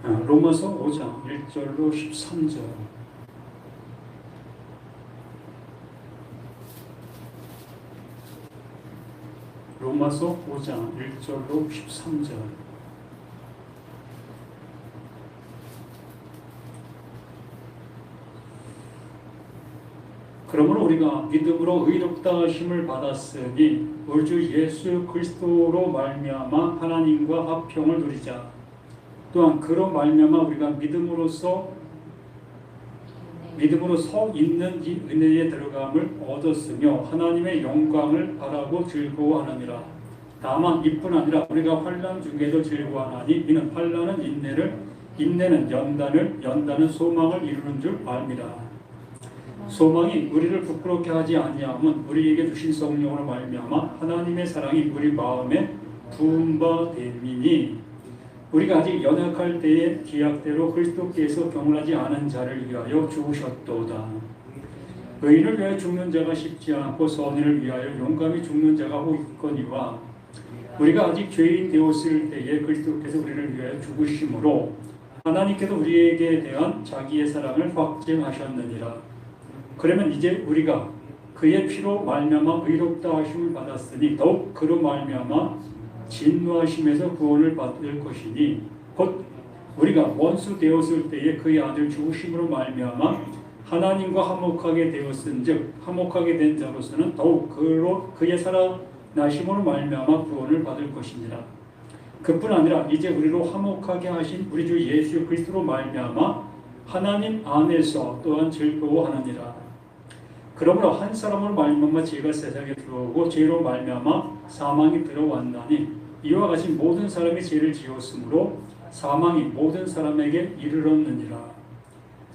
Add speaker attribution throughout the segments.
Speaker 1: 로마서 5장 1절로 13절. 로마서 5장 1절로 13절. 그러므로 우리가 믿음으로 의롭다 하심을 받았으니 우리 주 예수 그리스도로 말미암아 하나님과 화평을 누리자. 또한 그로 말미암아 우리가 믿음으로 서 있는 이 은혜에 들어감을 얻었으며 하나님의 영광을 바라고 즐거워하느니라. 다만 이뿐 아니라 우리가 환난 중에도 즐거워하나니 이는 환난은 인내를, 인내는 연단을, 연단은 소망을 이루는 줄 압니다. 소망이 우리를 부끄럽게 하지 아니함은 우리에게 주신 성령으로 말미암아 하나님의 사랑이 우리 마음에 부은 바 됨이니 우리가 아직 연약할 때에 기약대로 그리스도께서 경건하지 않은 자를 위하여 죽으셨도다. 의인을 위하여 죽는 자가 쉽지 않고 선인을 위하여 용감히 죽는 자가 혹 있거니와 우리가 아직 죄인 되었을 때에 그리스도께서 우리를 위하여 죽으심으로 하나님께서 우리에게 대한 자기의 사랑을 확증하셨느니라. 그러면 이제 우리가 그의 피로 말미암아 의롭다 하심을 받았으니 더욱 그로 말미암아 진노하심에서 구원을 받을 것이니 곧 우리가 원수 되었을 때에 그의 아들 죽으심으로 말미암아 하나님과 화목하게 되었은즉 화목하게 된 자로서는 더욱 그의 살아나심으로 말미암아 구원을 받을 것이니라. 그뿐 아니라 이제 우리로 화목하게 하신 우리 주 예수 그리스도로 말미암아 하나님 안에서 또한 즐거워하느니라. 그러므로 한 사람으로 말미암아 죄가 세상에 들어오고 죄로 말미암아 사망이 들어왔나니 이와 같이 모든 사람이 죄를 지었으므로 사망이 모든 사람에게 이르렀느니라.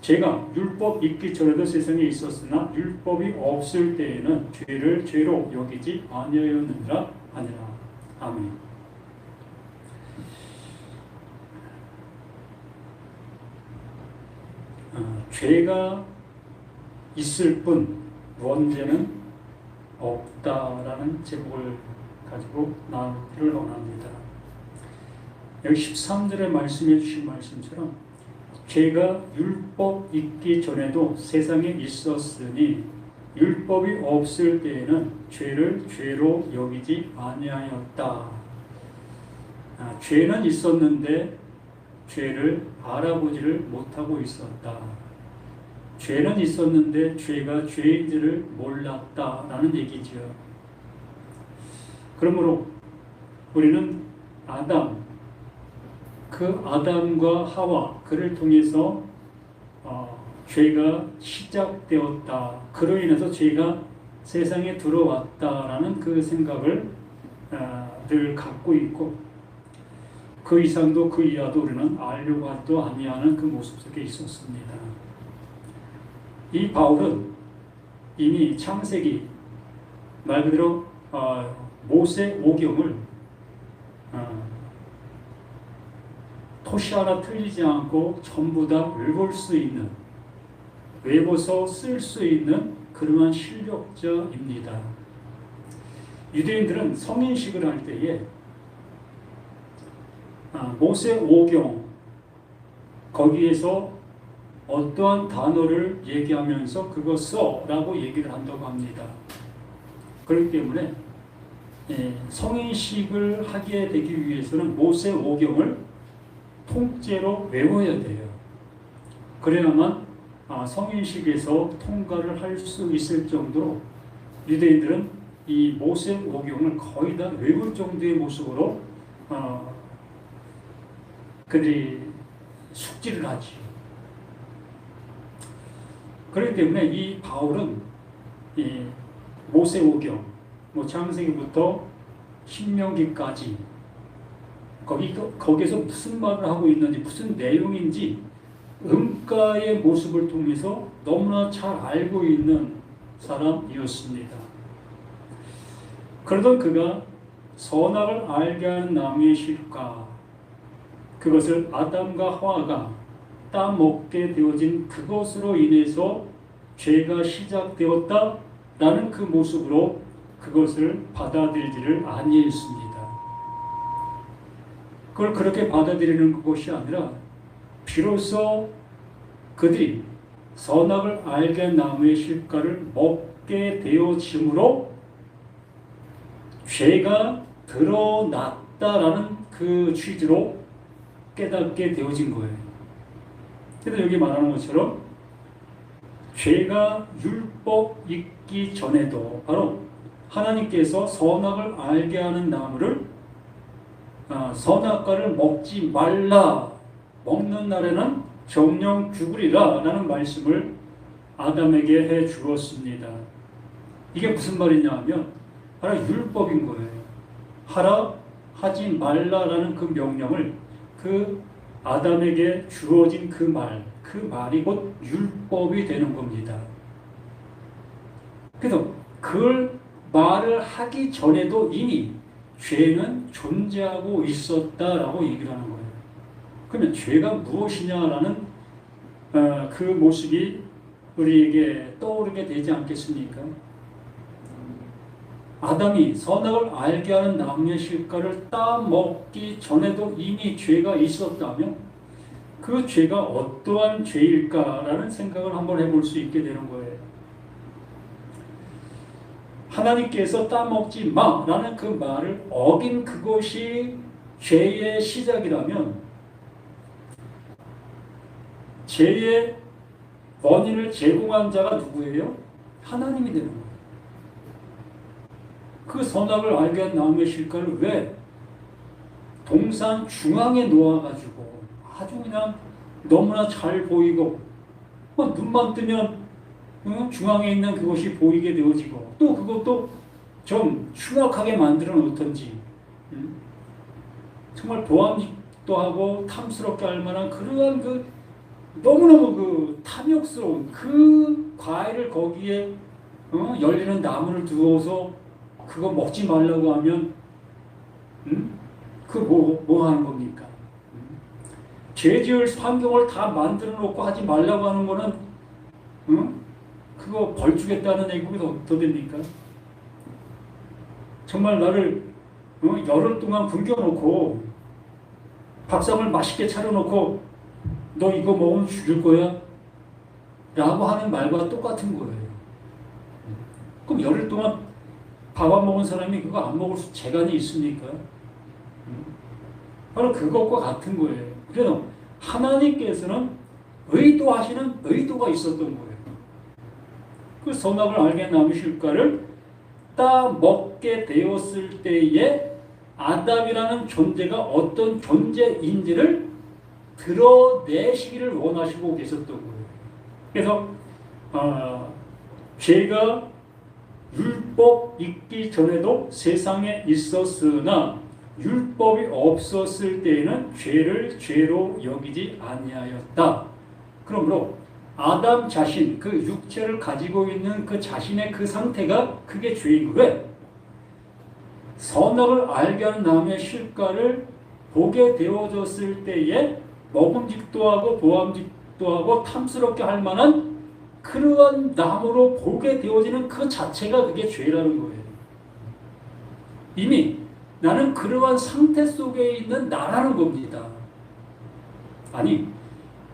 Speaker 1: 죄가 율법 있기 전에도 세상에 있었으나 율법이 없을 때에는 죄를 죄로 여기지 아니하였느니라 하니라. 아멘. 죄가 있을 뿐 원죄는 없다라는 제목을 가지고 나누기를 원합니다. 여기 13절에 말씀해 주신 말씀처럼 죄가 율법 있기 전에도 세상에 있었으니 율법이 없을 때에는 죄를 죄로 여기지 아니하였다. 죄는 있었는데 죄를 알아보지를 못하고 있었다. 죄는 있었는데 죄가 죄인지를 몰랐다라는 얘기죠. 그러므로 우리는 그 아담과 하와 그를 통해서 죄가 시작되었다. 그로 인해서 죄가 세상에 들어왔다라는 그 생각을 늘 갖고 있고 그 이상도 그 이하도 우리는 알려고 하도 아니하는 그 모습 속에 있었습니다. 이 바울은 이미 창세기 말 그대로 모세 오경을 토시 하나 틀리지 않고 전부 다 읽을 수 있는 외워서 쓸 수 있는 그러한 실력자입니다. 유대인들은 성인식을 할 때에 모세 오경 거기에서 어떠한 단어를 얘기하면서 그거 써라고 얘기를 한다고 합니다. 그렇기 때문에 성인식을 하게 되기 위해서는 모세 오경을 통째로 외워야 돼요. 그래야만 성인식에서 통과를 할 수 있을 정도로 유대인들은 이 모세 오경을 거의 다 외울 정도의 모습으로 그들이 숙지를 하지. 그렇기 때문에 이 바울은 이 모세오경, 창세기부터 신명기까지 거기서 무슨 말을 하고 있는지 무슨 내용인지 음가의 모습을 통해서 너무나 잘 알고 있는 사람이었습니다. 그러던 그가 선악을 알게 하는 나무의 실과 그것을 아담과 하와가 따먹게 되어진 그것으로 인해서 죄가 시작되었다라는 그 모습으로 그것을 받아들이지를 아니했습니다. 그걸 그렇게 받아들이는 것이 아니라 비로소 그들이 선악을 알게 한 나무의 실과를 먹게 되어짐으로 죄가 드러났다라는 그 취지로 깨닫게 되어진 거예요. 그래서 여기 말하는 것처럼 죄가 율법 있기 전에도 바로 하나님께서 선악을 알게 하는 나무를 선악과를 먹지 말라, 먹는 날에는 정령 죽으리라 라는 말씀을 아담에게 해 주었습니다. 이게 무슨 말이냐 하면 바로 율법인 거예요. 하라, 하지 말라라는 그 명령을 그 아담에게 주어진 그 말이 곧 율법이 되는 겁니다. 그래서 그 말을 하기 전에도 이미 죄는 존재하고 있었다라고 얘기를 하는 거예요. 그러면 죄가 무엇이냐라는 그 모습이 우리에게 떠오르게 되지 않겠습니까? 아담이 선악을 알게 하는 나무의 실과를 따먹기 전에도 이미 죄가 있었다면 그 죄가 어떠한 죄일까라는 생각을 한번 해볼 수 있게 되는 거예요. 하나님께서 따먹지 마라는 그 말을 어긴 그것이 죄의 시작이라면 죄의 원인을 제공한 자가 누구예요? 하나님이 되는 거예요. 그 선악을 알게 한 나무의 실과를 왜 동산 중앙에 놓아가지고 아주 그냥 너무나 잘 보이고 눈만 뜨면 중앙에 있는 그것이 보이게 되어지고 또 그것도 좀 흉악하게 만들어 놓던지 정말 보암직도 하고 탐스럽게 할 만한 그러한 그 너무너무 그 탐욕스러운 그 과일을 거기에 열리는 나무를 두어서 그거 먹지 말라고 하면 그 뭐 하는 겁니까? 죄 지을 환경을 다 만들어 놓고 하지 말라고 하는 거는 그거 벌 주겠다는 얘기가 더 됩니까? 정말 나를 열흘 동안 굶겨놓고 밥상을 맛있게 차려놓고 너 이거 먹으면 죽일 거야? 라고 하는 말과 똑같은 거예요. 그럼 열흘 동안 밥 안 먹은 사람이 그거 안 먹을 재간이 있습니까? 바로 그것과 같은 거예요. 그래서 하나님께서는 의도하시는 의도가 있었던 거예요. 그 선악을 알게 나무 실과를 따먹게 되었을 때에 아담이라는 존재가 어떤 존재인지를 드러내시기를 원하시고 계셨던 거예요. 그래서 죄가 율법 있기 전에도 세상에 있었으나 율법이 없었을 때에는 죄를 죄로 여기지 아니하였다. 그러므로 아담 자신, 그 육체를 가지고 있는 그 자신의 그 상태가 그게 죄인 거예요. 왜? 선악을 알게 하는 나무의 실과를 보게 되어졌을 때에 먹음직도 하고 보암직도 하고 탐스럽게 할 만한 그러한 나무로 보게 되어지는 그 자체가 그게 죄라는 거예요. 이미 나는 그러한 상태 속에 있는 나라는 겁니다. 아니,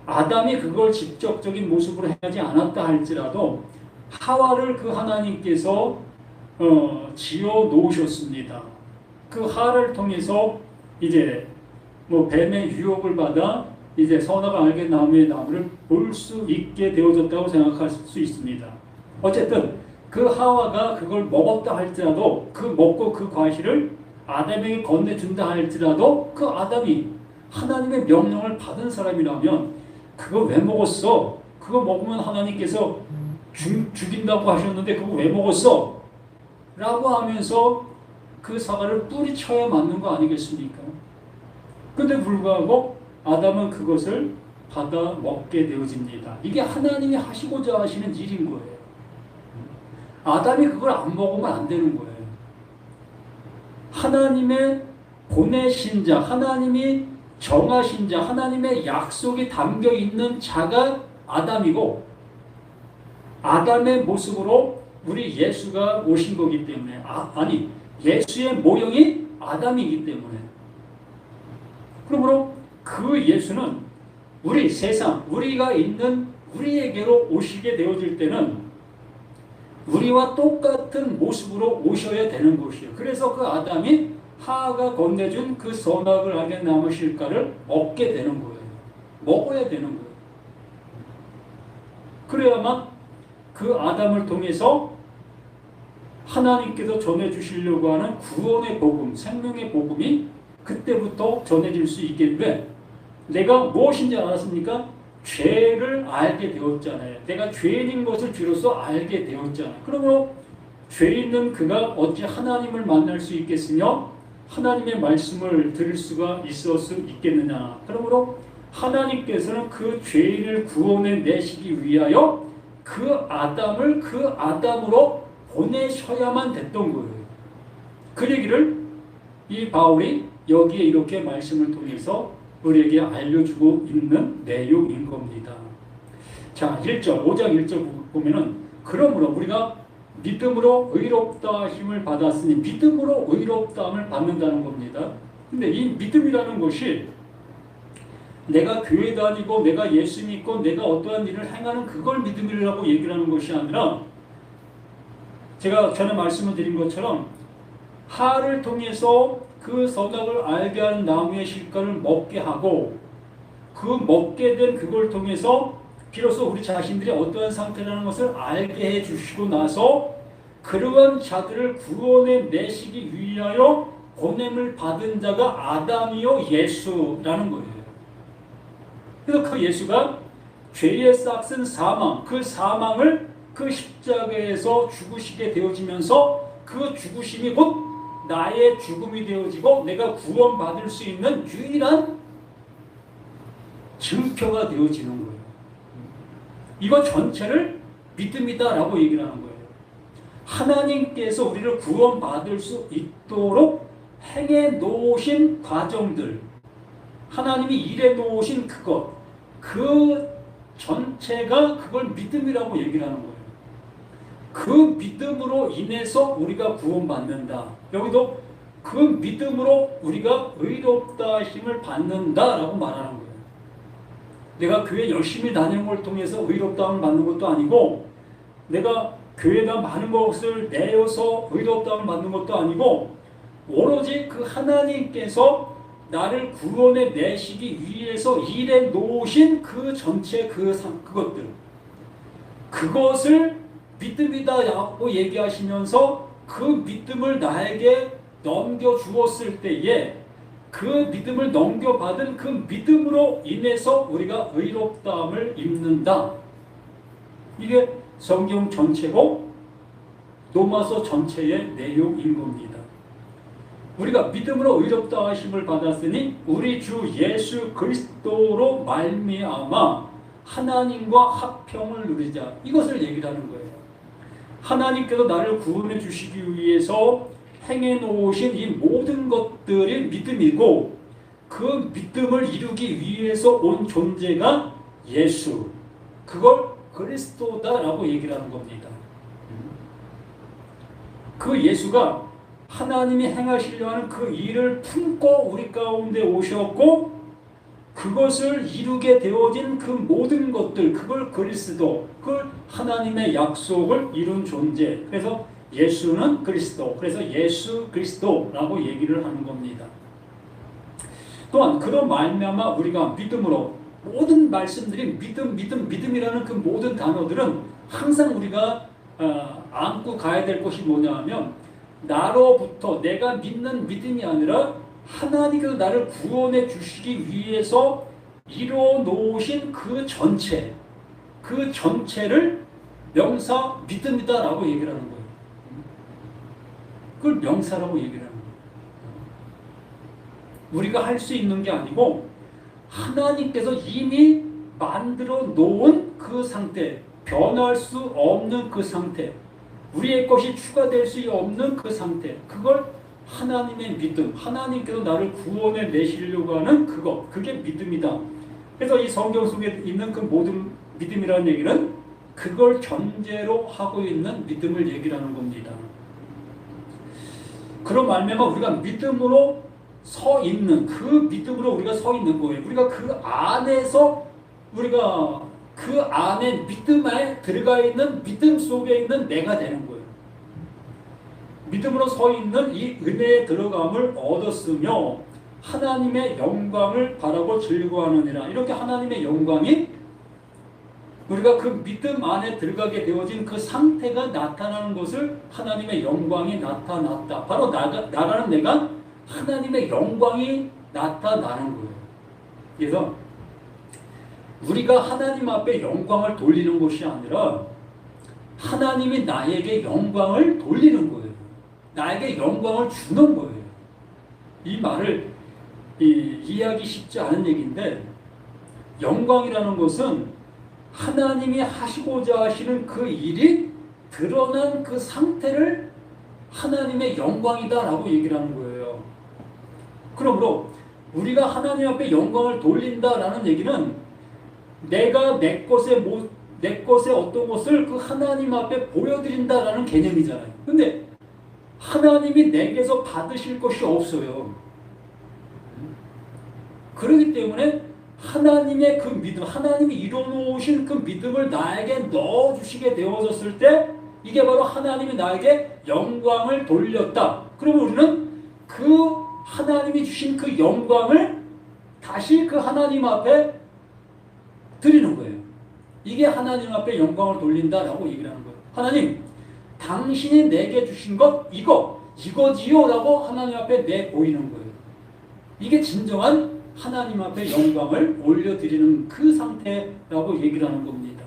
Speaker 1: 아담이 그걸 직접적인 모습으로 하지 않았다 할지라도 하와를 그 하나님께서 지어 놓으셨습니다. 그 하를 통해서 이제 뱀의 유혹을 받아 이제 선악을 알게 나무의 나무를 볼 수 있게 되어졌다고 생각할 수 있습니다. 어쨌든 그 하와가 그걸 먹었다 할지라도 그 먹고 그 과실을 아담에게 건네준다 할지라도 그 아담이 하나님의 명령을 받은 사람이라면 그거 왜 먹었어? 그거 먹으면 하나님께서 죽인다고 하셨는데 그거 왜 먹었어? 라고 하면서 그 사과를 뿌리쳐야 맞는 거 아니겠습니까? 근데 불구하고 아담은 그것을 받아 먹게 되어집니다. 이게 하나님이 하시고자 하시는 일인 거예요. 아담이 그걸 안 먹으면 안 되는 거예요. 하나님의 보내신 자, 하나님이 정하신 자, 하나님의 약속이 담겨 있는 자가 아담이고 아담의 모습으로 우리 예수가 오신 거기 때문에 아니 예수의 모형이 아담이기 때문에 그러므로 그 예수는 우리 세상, 우리가 있는 우리에게로 오시게 되어질 때는 우리와 똑같은 모습으로 오셔야 되는 것이에요. 그래서 그 아담이 하하가 건네준 그 선악을 알게 나무 실과를 먹게 되는 거예요. 먹어야 되는 거예요. 그래야만 그 아담을 통해서 하나님께서 전해주시려고 하는 구원의 복음, 생명의 복음이 그때부터 전해질 수 있겠는데, 내가 무엇인지 알았습니까? 죄를 알게 되었잖아요. 내가 죄인인 것을 비로소 알게 되었잖아요. 그러므로 죄 있는 그가 어찌 하나님을 만날 수 있겠으며 하나님의 말씀을 들을 수가 있을 수 있겠느냐. 그러므로 하나님께서는 그 죄인을 구원해 내시기 위하여 그 아담을 그 아담으로 보내셔야만 됐던 거예요. 그 얘기를 이 바울이 여기에 이렇게 말씀을 통해서 우리에게 알려주고 있는 내용인 겁니다. 자, 1절, 5장 1절 보면은, 그러므로 우리가 믿음으로 의롭다 힘을 받았으니, 믿음으로 의롭다함을 받는다는 겁니다. 근데 이 믿음이라는 것이 내가 교회 다니고 내가 예수 믿고 내가 어떠한 일을 행하는 그걸 믿음이라고 얘기를 하는 것이 아니라, 제가 전에 말씀을 드린 것처럼 하를 통해서 그 선악을 알게 하는 나무의 실과를 먹게 하고, 그 먹게 된 그걸 통해서 비로소 우리 자신들이 어떠한 상태라는 것을 알게 해 주시고 나서 그러한 자들을 구원해 내시기 위하여 보냄을 받은 자가 아담이요 예수라는 거예요. 그래서 그 예수가 죄의 싹슨 사망, 그 사망을 그 십자가에서 죽으시게 되어지면서 그 죽으심이 곧 나의 죽음이 되어지고 내가 구원받을 수 있는 유일한 증표가 되어지는 거예요. 이거 전체를 믿음이다라고 얘기를 하는 거예요. 하나님께서 우리를 구원받을 수 있도록 행해 놓으신 과정들, 하나님이 일해 놓으신 그것, 그 전체가 그걸 믿음이라고 얘기를 하는 거예요. 그 믿음으로 인해서 우리가 구원받는다. 여기도 그 믿음으로 우리가 의롭다 힘을 받는다라고 말하는 거예요. 내가 교회 열심히 다니는 걸 통해서 의롭다함을 받는 것도 아니고, 내가 교회가 많은 것을 내어서 의롭다함을 받는 것도 아니고, 오로지 그 하나님께서 나를 구원해 내시기 위해서 일해 놓으신 그 전체 그것들, 그것을 믿음이다라고 얘기하시면서 그 믿음을 나에게 넘겨주었을 때에 그 믿음을 넘겨받은 그 믿음으로 인해서 우리가 의롭다함을 입는다. 이게 성경 전체고 로마서 전체의 내용인 겁니다. 우리가 믿음으로 의롭다 하심을 받았으니 우리 주 예수 그리스도로 말미암아 하나님과 합평을 누리자. 이것을 얘기를 하는 거예요. 하나님께서 나를 구원해 주시기 위해서 행해 놓으신 이 모든 것들이 믿음이고, 그 믿음을 이루기 위해서 온 존재가 예수, 그걸 그리스도다라고 얘기를 하는 겁니다. 그 예수가 하나님이 행하시려 하는 그 일을 품고 우리 가운데 오셨고, 그것을 이루게 되어진 그 모든 것들, 그걸 그리스도, 그 하나님의 약속을 이룬 존재. 그래서 예수는 그리스도, 그래서 예수 그리스도라고 얘기를 하는 겁니다. 또한 그런 말미암아 우리가 믿음으로, 모든 말씀들이 믿음이라는 그 모든 단어들은 항상 우리가 안고 가야 될 것이 뭐냐 하면, 나로부터 내가 믿는 믿음이 아니라 하나님께서 나를 구원해 주시기 위해서 이루어 놓으신 그 전체, 그 전체를 명사 믿음이다라고 얘기를 하는 거예요. 그걸 명사라고 얘기를 하는 거예요. 우리가 할 수 있는 게 아니고 하나님께서 이미 만들어 놓은 그 상태, 변할 수 없는 그 상태, 우리의 것이 추가될 수 없는 그 상태, 그걸 하나님의 믿음, 하나님께서 나를 구원해 내시려고 하는 그것, 그게 믿음이다. 그래서 이 성경 속에 있는 그 모든 믿음이라는 얘기는 그걸 전제로 하고 있는 믿음을 얘기하는 겁니다. 그런 말미암아 우리가 믿음으로 서 있는, 그 믿음으로 우리가 서 있는 거예요. 우리가 그 안에서 우리가 그 안에 믿음에 들어가 있는 믿음 속에 있는 내가 되는 거예요. 믿음으로 서 있는 이 은혜에 들어감을 얻었으며 하나님의 영광을 바라고 즐거워하느니라. 이렇게 하나님의 영광이 우리가 그 믿음 안에 들어가게 되어진 그 상태가 나타나는 것을 하나님의 영광이 나타났다. 바로 나라는 내가 하나님의 영광이 나타나는 거예요. 그래서 우리가 하나님 앞에 영광을 돌리는 것이 아니라 하나님이 나에게 영광을 돌리는 거예요. 나에게 영광을 주는 거예요. 이 말을 이해하기 쉽지 않은 얘기인데, 영광이라는 것은 하나님이 하시고자 하시는 그 일이 드러난 그 상태를 하나님의 영광이다라고 얘기를 하는 거예요. 그러므로 우리가 하나님 앞에 영광을 돌린다라는 얘기는 내가 내 것의 어떤 것을 그 하나님 앞에 보여드린다라는 개념이잖아요. 근데 하나님이 내게서 받으실 것이 없어요. 그렇기 때문에 하나님의 그 믿음, 하나님이 이뤄놓으신 그 믿음을 나에게 넣어주시게 되어졌을 때 이게 바로 하나님이 나에게 영광을 돌렸다. 그러면 우리는 그 하나님이 주신 그 영광을 다시 그 하나님 앞에 드리는 거예요. 이게 하나님 앞에 영광을 돌린다라고 얘기를 하는 거예요. 하나님, 당신이 내게 주신 것 이거지요 라고 하나님 앞에 내보이는 거예요. 이게 진정한 하나님 앞에 영광을 올려드리는 그 상태라고 얘기를 하는 겁니다.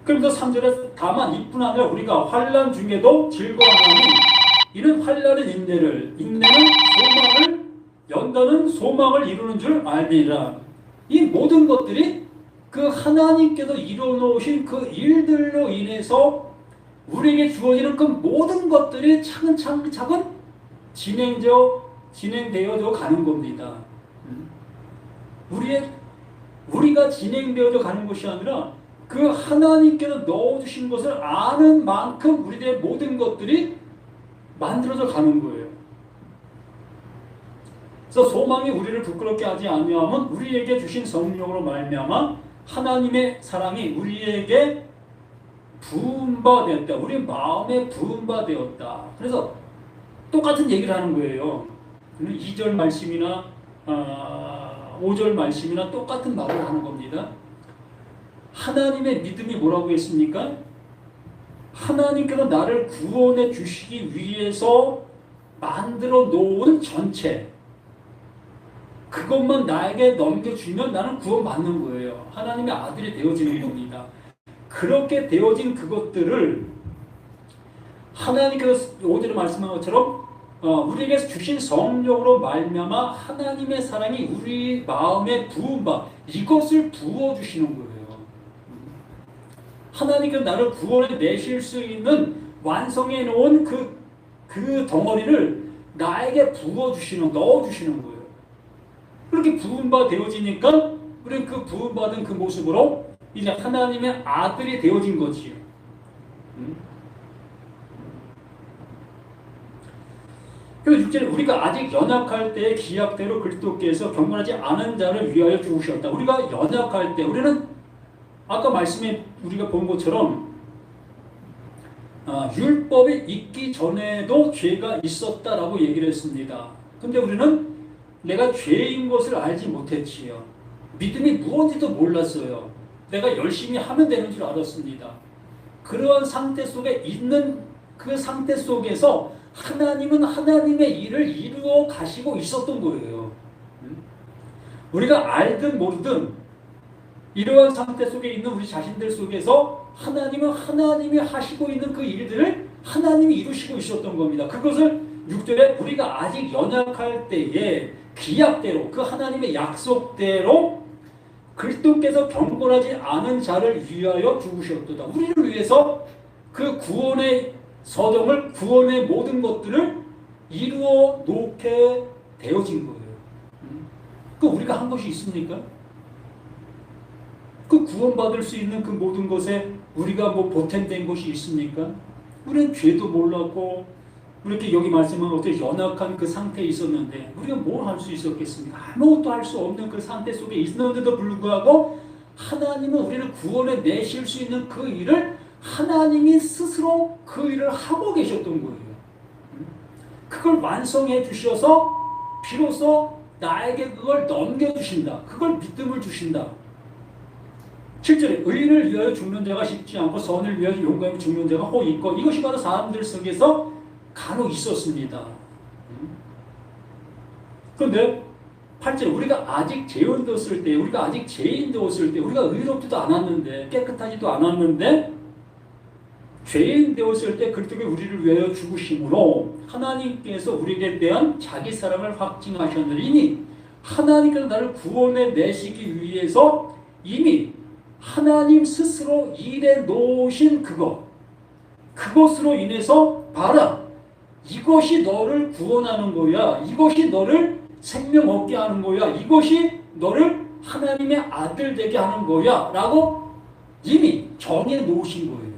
Speaker 1: 그러면서 3절에 다만 이뿐 아니라 우리가 환난 중에도 즐거워하니 이는 환난의 인내는 소망을 연단은 소망을 이루는 줄 알리라. 이 모든 것들이 그 하나님께서 이루어놓으신 그 일들로 인해서 우리에게 주어지는 그 모든 것들이 차근차근 진행되어져 가는 겁니다. 우리가 진행되어져 가는 것이 아니라 그 하나님께서 넣어주신 것을 아는 만큼 우리들의 모든 것들이 만들어져 가는 거예요. 그래서 소망이 우리를 부끄럽게 하지 아니하면 우리에게 주신 성령으로 말미암아 하나님의 사랑이 우리에게 부은 바 되었다. 우리 마음에 부은 바 되었다. 그래서 똑같은 얘기를 하는 거예요. 2절 말씀이나 5절 말씀이나 똑같은 말을 하는 겁니다. 하나님의 믿음이 뭐라고 했습니까? 하나님께서 나를 구원해 주시기 위해서 만들어 놓은 전체, 그것만 나에게 넘겨주면 나는 구원받는 거예요. 하나님의 아들이 되어지는 겁니다. 그렇게 되어진 그것들을 하나님께서 5절에 말씀한 것처럼 우리에게 주신 성령으로 말미암아 하나님의 사랑이 우리 마음에 부은 바, 이것을 부어주시는 거예요. 하나님께서 나를 구원해 내실 수 있는 완성해 놓은 그 덩어리를 나에게 넣어주시는 거예요. 그렇게 부은 바 되어지니까 우리는 그 부은 받은 그 모습으로 이제 하나님의 아들이 되어진 거지요. 그래서 6절에 우리가 아직 연약할 때의 기약대로 그리스도께서 경건하지 않은 자를 위하여 죽으셨다. 우리가 연약할 때 우리는 아까 말씀에 우리가 본 것처럼 율법이 있기 전에도 죄가 있었다라고 얘기를 했습니다. 근데 우리는 내가 죄인 것을 알지 못했지요. 믿음이 무엇인지도 몰랐어요. 내가 열심히 하면 되는 줄 알았습니다. 그러한 상태 속에 있는 그 상태 속에서 하나님은 하나님의 일을 이루어 가시고 있었던 거예요. 우리가 알든 모르든 이러한 상태 속에 있는 우리 자신들 속에서 하나님은 하나님이 하시고 있는 그 일들을 하나님이 이루시고 있었던 겁니다. 그것을 6절에 우리가 아직 연약할 때에 기약대로 그 하나님의 약속대로 그리스도께서 경건하지 않은 자를 위하여 죽으셨도다. 우리를 위해서 그 구원의 서정을, 구원의 모든 것들을 이루어 놓게 되어진 거예요. 그 우리가 한 것이 있습니까? 그 구원받을 수 있는 그 모든 것에 우리가 보탬된 것이 있습니까? 우리는 죄도 몰랐고 이렇게 여기 말씀은 어떻게 연약한 그 상태에 있었는데 우리가 뭘 할 수 있었겠습니까? 아무것도 할 수 없는 그 상태 속에 있었는데도 불구하고 하나님은 우리를 구원해 내실 수 있는 그 일을 하나님이 스스로 그 일을 하고 계셨던 거예요. 그걸 완성해 주셔서 비로소 나에게 그걸 넘겨주신다. 그걸 믿음을 주신다. 7절에 의인을 위하여 죽는 자가 쉽지 않고 선을 위하여 용감히 죽는 자가 혹 있고 이것이 바로 사람들 속에서 간혹 있었습니다. 그런데 8절 우리가 아직 죄인되었을 때 우리가 아직 죄인되었을 때 우리가 의롭지도 않았는데 깨끗하지도 않았는데 죄인 되었을 때 그렇게 우리를 위하여 죽으심으로 하나님께서 우리에 대한 자기 사랑을 확증하셨느니 하나님께서 나를 구원해 내시기 위해서 이미 하나님 스스로 일해 놓으신 그것으로 인해서 봐라 이것이 너를 구원하는 거야. 이것이 너를 생명 얻게 하는 거야. 이것이 너를 하나님의 아들 되게 하는 거야 라고 이미 정해 놓으신 거예요.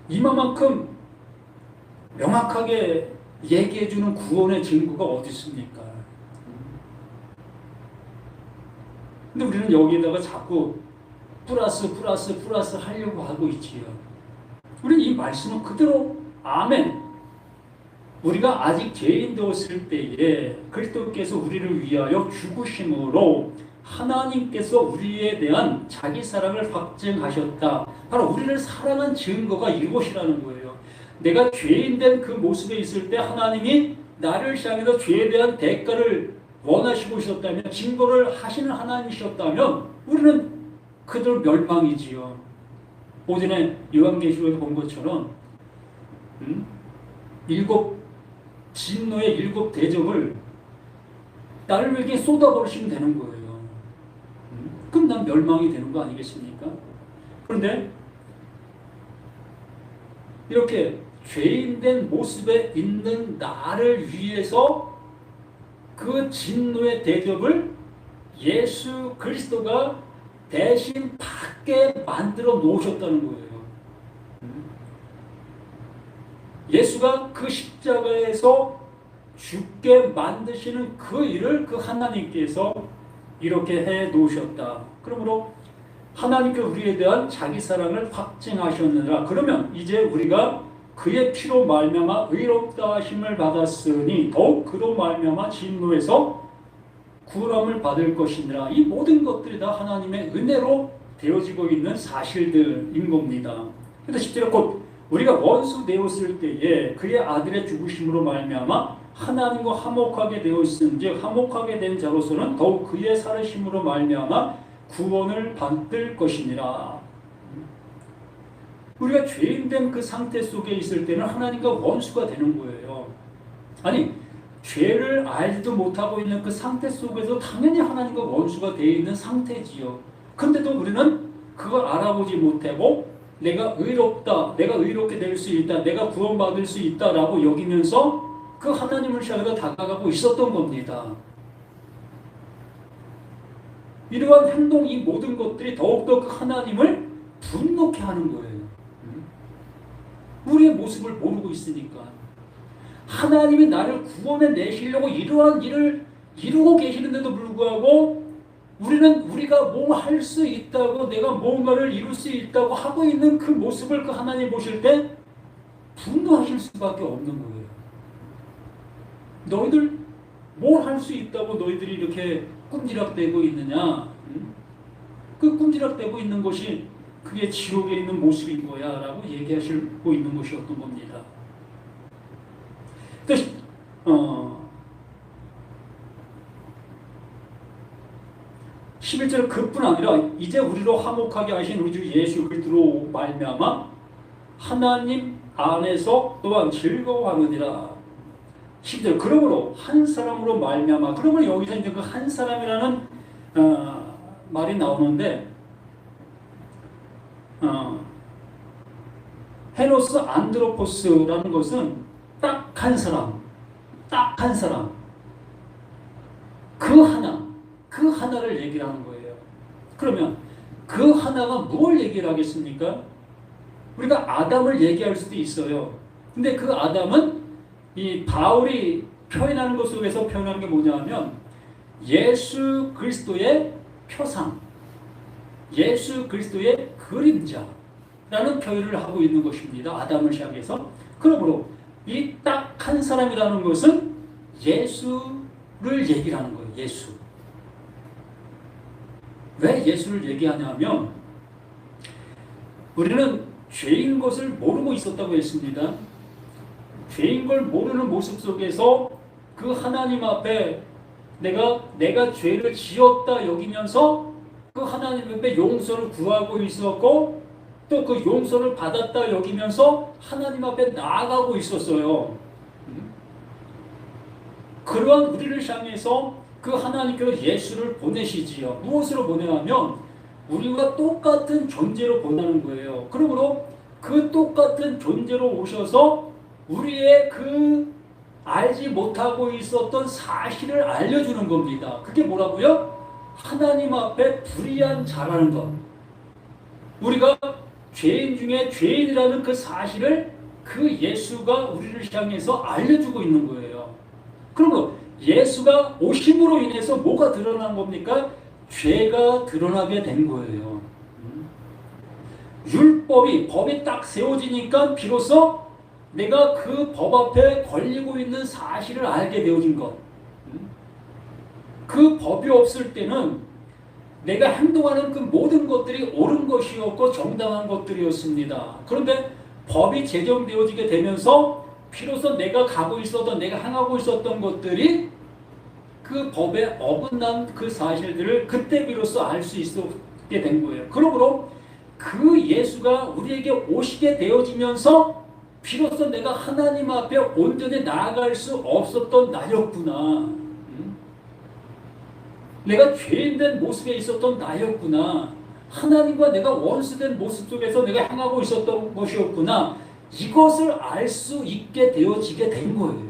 Speaker 1: 이만큼 명확하게 얘기해주는 구원의 증거가 어디 있습니까? 근데 우리는 여기에다가 자꾸 플러스 하려고 하고 있지요. 우리는 이 말씀은 그대로 아멘. 우리가 아직 죄인 되었을 때에 그리스도께서 우리를 위하여 죽으심으로 하나님께서 우리에 대한 자기 사랑을 확증하셨다. 바로 우리를 사랑한 증거가 이것이라는 거예요. 내가 죄인 된 그 모습에 있을 때 하나님이 나를 향해서 죄에 대한 대가를 원하시고 있었다면 증거를 하시는 하나님이셨다면 우리는 그들 멸망이지요. 오전에 요한계시록에서 본 것처럼 진노의 일곱 대접을 나를 위해 쏟아버리시면 되는 거예요. 그럼 난 멸망이 되는 거 아니겠습니까? 그런데 이렇게 죄인된 모습에 있는 나를 위해서 그 진노의 대접을 예수 그리스도가 대신 받게 만들어 놓으셨다는 거예요. 예수가 그 십자가에서 죽게 만드시는 그 일을 그 하나님께서 이렇게 해 놓으셨다. 그러므로 하나님께서 우리에 대한 자기 사랑을 확증하셨느니라. 그러면 이제 우리가 그의 피로 말미암아 의롭다 하심을 받았으니 더욱 그로 말미암아 진노에서 구원함을 받을 것이니라. 이 모든 것들이 다 하나님의 은혜로 되어지고 있는 사실들인 겁니다. 그래서 10절에 곧 우리가 원수 되었을 때에 그의 아들의 죽으심으로 말미암아 하나님과 화목하게 되었은즉 화목하게 된 자로서는 더욱 그의 살으심으로 말미암아 구원을 받을 것이니라. 우리가 죄인된 그 상태 속에 있을 때는 하나님과 원수가 되는 거예요. 아니 죄를 알지도 못하고 있는 그 상태 속에서 당연히 하나님과 원수가 되어 있는 상태지요. 근데도 우리는 그걸 알아보지 못하고 내가 의롭다, 내가 의롭게 될 수 있다, 내가 구원받을 수 있다라고 여기면서 그 하나님을 향해서 다가가고 있었던 겁니다. 이러한 행동, 이 모든 것들이 더욱더 그 하나님을 분노케 하는 거예요. 우리의 모습을 모르고 있으니까. 하나님이 나를 구원해 내시려고 이러한 일을 이루고 계시는데도 불구하고 우리가 뭐 할 수 있다고 내가 뭔가를 이룰 수 있다고 하고 있는 그 모습을 그 하나님 보실 때 분노하실 수밖에 없는 거예요. 너희들 뭘 할 수 있다고 너희들이 이렇게 꿈지락대고 있느냐? 그 꿈지락대고 있는 것이 그게 지옥에 있는 모습인 거야 라고 얘기하시고 있는 것이었던 겁니다. 11절 그뿐 아니라 이제 우리로 화목하게 하신 우리 주 예수 그리스도로 말미암아 하나님 안에서 또한 즐거워하느니라. 10절 그러므로 한 사람으로 말미암아. 그러면 여기서 이제 그 한 사람이라는 말이 나오는데 헤노스 안드로포스라는 것은 딱 한 사람, 그 하나를 얘기하는 거예요. 그러면 그 하나가 뭘 얘기를 하겠습니까? 우리가 아담을 얘기할 수도 있어요. 근데 그 아담은 이 바울이 표현하는 것 속에서 표현하는 게 뭐냐면 예수 그리스도의 표상, 예수 그리스도의 그림자라는 표현을 하고 있는 것입니다. 아담을 시작해서. 그러므로 이 딱 한 사람이라는 것은 예수를 얘기를 하는 거예요. 예수. 왜 예수를 얘기하냐면 우리는 죄인 것을 모르고 있었다고 했습니다. 죄인 걸 모르는 모습 속에서 그 하나님 앞에 내가 죄를 지었다 여기면서 그 하나님 앞에 용서를 구하고 있었고 또 그 용서를 받았다 여기면서 하나님 앞에 나아가고 있었어요. 그러한 우리를 향해서 그 하나님께서 예수를 보내시지요. 무엇으로 보내냐면 우리와 똑같은 존재로 보내는 거예요. 그러므로 그 똑같은 존재로 오셔서 우리의 그 알지 못하고 있었던 사실을 알려주는 겁니다. 그게 뭐라고요? 하나님 앞에 불의한 자라는 것. 우리가 죄인 중에 죄인이라는 그 사실을 그 예수가 우리를 향해서 알려주고 있는 거예요. 그러므로 예수가 오심으로 인해서 뭐가 드러난 겁니까? 죄가 드러나게 된 거예요. 법이 딱 세워지니까 비로소 내가 그 법 앞에 걸리고 있는 사실을 알게 되어진 것. 그 법이 없을 때는 내가 행동하는 그 모든 것들이 옳은 것이었고 정당한 것들이었습니다. 그런데 법이 제정되어지게 되면서 비로소 내가 가고 있었던, 내가 행하고 있었던 것들이 그 법에 어긋난 그 사실들을 그때 비로소 알 수 있게 된 거예요. 그러므로 그 예수가 우리에게 오시게 되어지면서 비로소 내가 하나님 앞에 온전히 나아갈 수 없었던 나였구나. 내가 죄인된 모습에 있었던 나였구나. 하나님과 내가 원수된 모습 속에서 내가 행하고 있었던 것이었구나. 이것을 알 수 있게 되어지게 된 거예요.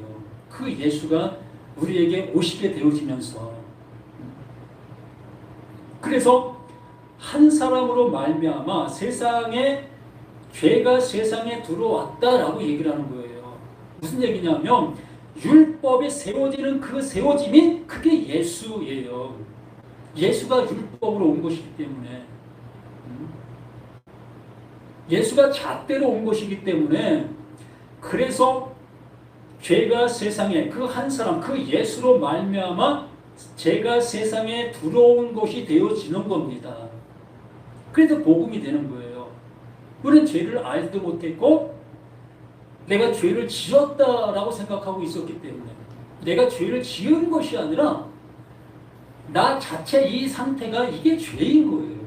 Speaker 1: 그 예수가 우리에게 오시게 되어지면서. 그래서 한 사람으로 말미암아 죄가 세상에 들어왔다라고 얘기를 하는 거예요. 무슨 얘기냐면 율법이 세워지는 그 세워짐이 그게 예수예요. 예수가 율법으로 온 것이기 때문에 예수가 잣대로 온 것이기 때문에 그래서 죄가 세상에 그 한 사람 그 예수로 말미암아 죄가 세상에 들어온 것이 되어지는 겁니다. 그래서 복음이 되는 거예요. 우리는 죄를 알지도 못했고 내가 죄를 지었다라고 생각하고 있었기 때문에 내가 죄를 지은 것이 아니라 나 자체 이 상태가 이게 죄인 거예요.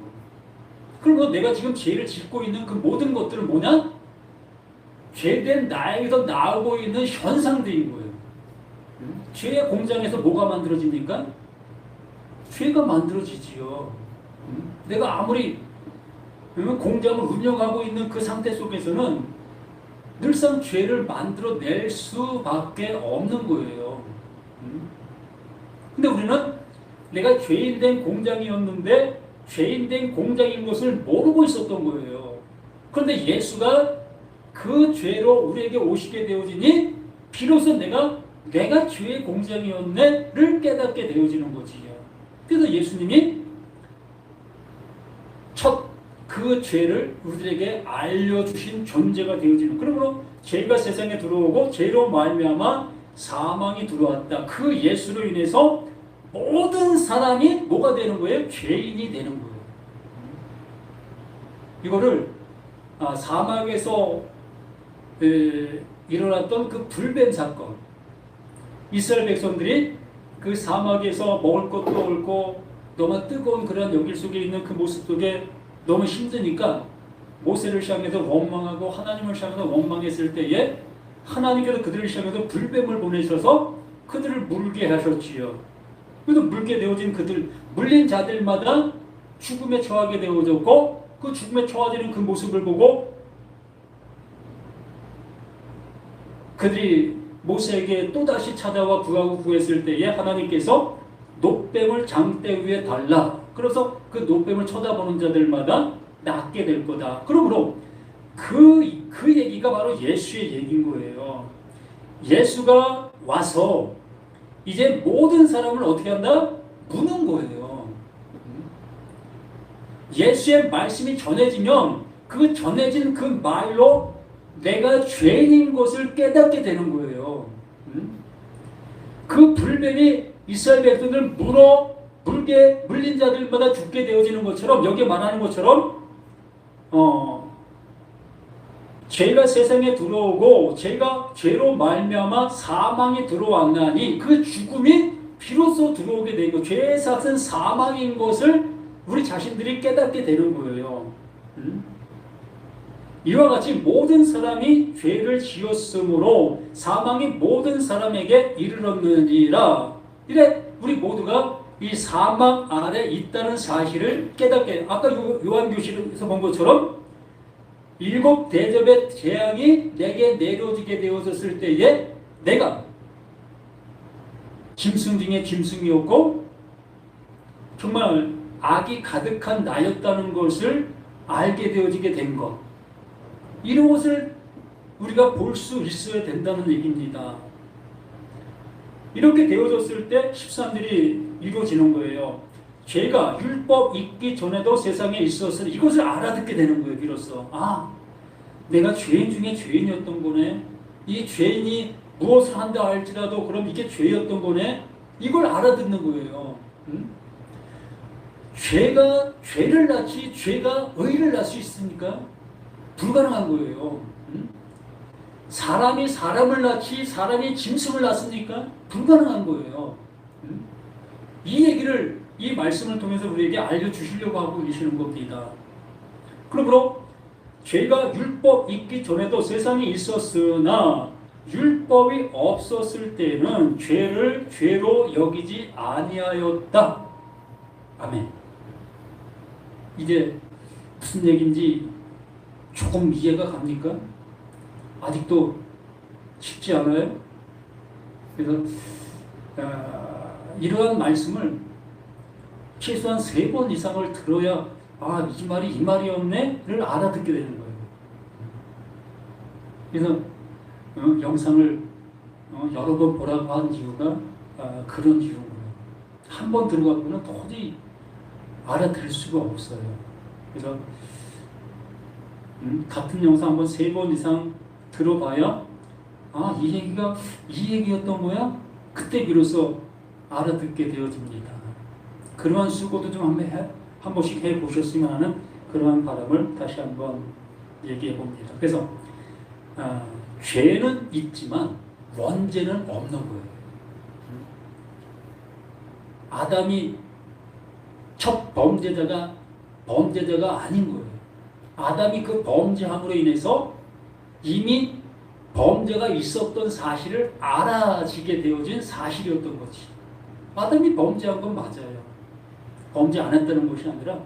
Speaker 1: 그리고 내가 지금 죄를 짓고 있는 그 모든 것들은 뭐냐? 죄된 나에게서 나오고 있는 현상들인 거예요. 죄의 공장에서 뭐가 만들어집니까? 죄가 만들어지지요. 내가 아무리 공장을 운영하고 있는 그 상태 속에서는 늘상 죄를 만들어낼 수밖에 없는 거예요. 근데 우리는 내가 죄인된 공장이었는데 죄인된 공장인 것을 모르고 있었던 거예요. 그런데 예수가 그 죄로 우리에게 오시게 되어지니 비로소 내가 죄의 공장이었네를 깨닫게 되어지는 거지요. 그래서 예수님이 첫 그 죄를 우리에게 알려주신 존재가 되어지는. 그러므로 죄가 세상에 들어오고 죄로 말미암아 사망이 들어왔다. 그 예수로 인해서 모든 사람이 뭐가 되는 거예요? 죄인이 되는 거예요. 이거를 사막에서 일어났던 그 불뱀 사건. 이스라엘 백성들이 그 사막에서 먹을 것도 없고 너무 뜨거운 그런 연길 속에 있는 그 모습 속에 너무 힘드니까 모세를 향해서 원망하고 하나님을 향해서 원망했을 때에 하나님께서 그들을 향해서 불뱀을 보내셔서 그들을 물게 하셨지요. 그래서 물게 되어진 물린 자들마다 죽음에 처하게 되어졌고 그 죽음에 처하지는 그 모습을 보고 그들이 모세에게 또다시 찾아와 구하고 구했을 때에 하나님께서 놋뱀을 장대 위에 달라 그래서 그 노뱀을 쳐다보는 자들마다 낫게 될 거다. 그러므로 그 얘기가 바로 예수의 얘기인 거예요. 예수가 와서 이제 모든 사람을 어떻게 한다? 무는 거예요. 예수의 말씀이 전해지면 그 전해진 그 말로 내가 죄인인 것을 깨닫게 되는 거예요. 그 불뱀이 이스라엘 백성들 물게 물린 자들마다 죽게 되어지는 것처럼, 여기에 말하는 것처럼 죄가 세상에 들어오고 죄가 죄로 말미암아 사망이 들어왔나니 그 죽음이 비로소 들어오게 된 것, 죄의 삭은 사망인 것을 우리 자신들이 깨닫게 되는 거예요. 이와 같이 모든 사람이 죄를 지었으므로 사망이 모든 사람에게 이르렀느니라. 이래 우리 모두가 이 사망 아래 있다는 사실을 깨닫게, 아까 요한교실에서 본 것처럼 7 대접의 재앙이 내게 내려지게 되어졌을 때에 내가 짐승 중에 짐승이었고 정말 악이 가득한 나였다는 것을 알게 되어지게 된 것, 이런 것을 우리가 볼 수 있어야 된다는 얘기입니다. 이렇게 되어졌을 때 13절이 이루어지는 거예요. 죄가 율법 있기 전에도 세상에 있었으니 이것을 알아듣게 되는 거예요. 비로소 내가 죄인 중에 죄인이었던 거네. 이 죄인이 무엇을 한다 할지라도 그럼 이게 죄였던 거네. 이걸 알아듣는 거예요. 죄가 죄를 낳지 죄가 의를 낳을 수 있습니까? 불가능한 거예요. 사람이 사람을 낳지 사람이 짐승을 낳습니까? 불가능한 거예요. 이 얘기를, 이 말씀을 통해서 우리에게 알려주시려고 하고 계시는 겁니다. 그러므로 죄가 율법 있기 전에도 세상에 있었으나 율법이 없었을 때는 죄를 죄로 여기지 아니하였다. 아멘. 이제 무슨 얘기인지 조금 이해가 갑니까? 아직도 쉽지 않아요? 그래서 이러한 말씀을 최소한 3번 이상을 들어야 이 말이 이 말이었네를 알아듣게 되는 거예요. 그래서 영상을 여러 번 보라고 한 이유가 그런 이유인 거예요. 한 번 들어가고는 도저히 알아들을 수가 없어요. 그래서 같은 영상 한번 3번 이상 들어봐야 이 얘기가 이 얘기였던 거야? 그때 비로소 알아듣게 되어집니다. 그러한 수고도 좀 한 번씩 해보셨으면 하는 그러한 바람을 다시 한번 얘기해 봅니다. 그래서 죄는 있지만 원죄는 없는 거예요. 아담이 첫 범죄자가 아닌 거예요. 아담이 그 범죄함으로 인해서 이미 범죄가 있었던 사실을 알아지게 되어진 사실이었던 거지. 아담이 범죄한 건 맞아요. 범죄 안 했다는 것이 아니라,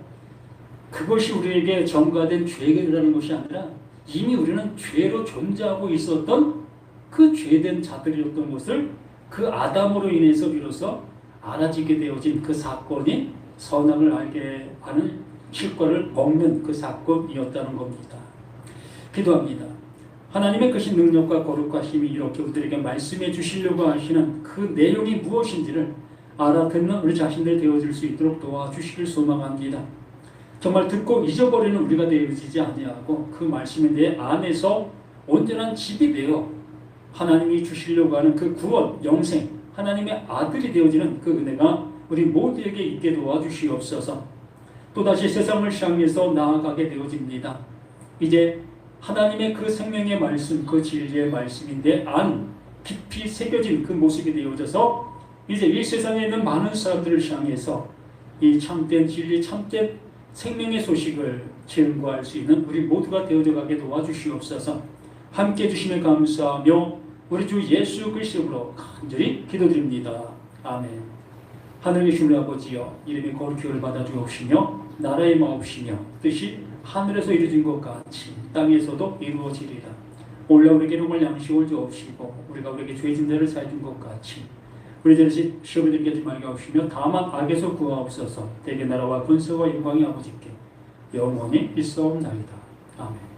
Speaker 1: 그것이 우리에게 전가된 죄라는 것이 아니라 이미 우리는 죄로 존재하고 있었던 그 죄된 자들이었던 것을 그 아담으로 인해서 비로소 알아지게 되어진 그 사건이 선악을 알게 하는 실과를 먹는 그 사건이었다는 겁니다. 기도합니다. 하나님의 크신 능력과 거룩하심이 이렇게 우리에게 말씀해 주시려고 하시는 그 내용이 무엇인지를 알아듣는 우리 자신들 되어질 수 있도록 도와주시길 소망합니다. 정말 듣고 잊어버리는 우리가 되어지지 아니하고 그 말씀에 내 안에서 온전한 집이 되어 하나님이 주시려고 하는 그 구원, 영생, 하나님의 아들이 되어지는 그 은혜가 우리 모두에게 있게 도와주시옵소서. 또다시 세상을 향해서 나아가게 되어집니다. 이제 하나님의 그 생명의 말씀, 그 진리의 말씀이 내 안 깊이 새겨진 그 모습이 되어져서 이제 이 세상에 있는 많은 사람들을 향해서 이 참된 진리, 참된 생명의 소식을 증거할 수 있는 우리 모두가 되어져 가게 도와주시옵소서. 함께 해주시며 감사하며 우리 주 예수 그리스도로 간절히 기도드립니다. 아멘. 하늘에 계신 우리 아버지여, 이름이 거룩히 받아 주옵시며 나라의 마옵시며 뜻이 하늘에서 이루어진 것 같이 땅에서도 이루어지리라. 올라 우리에게 용할 양식을 주옵시고 우리가 우리에게 죄진 자를 사해 준 것 같이 우리 들 시험을 들게 하지 말게 하시며 다만 악에서 구하옵소서. 대개 나라와 권세와 영광이 아버지께 영원히 있사옵나이다. 아멘.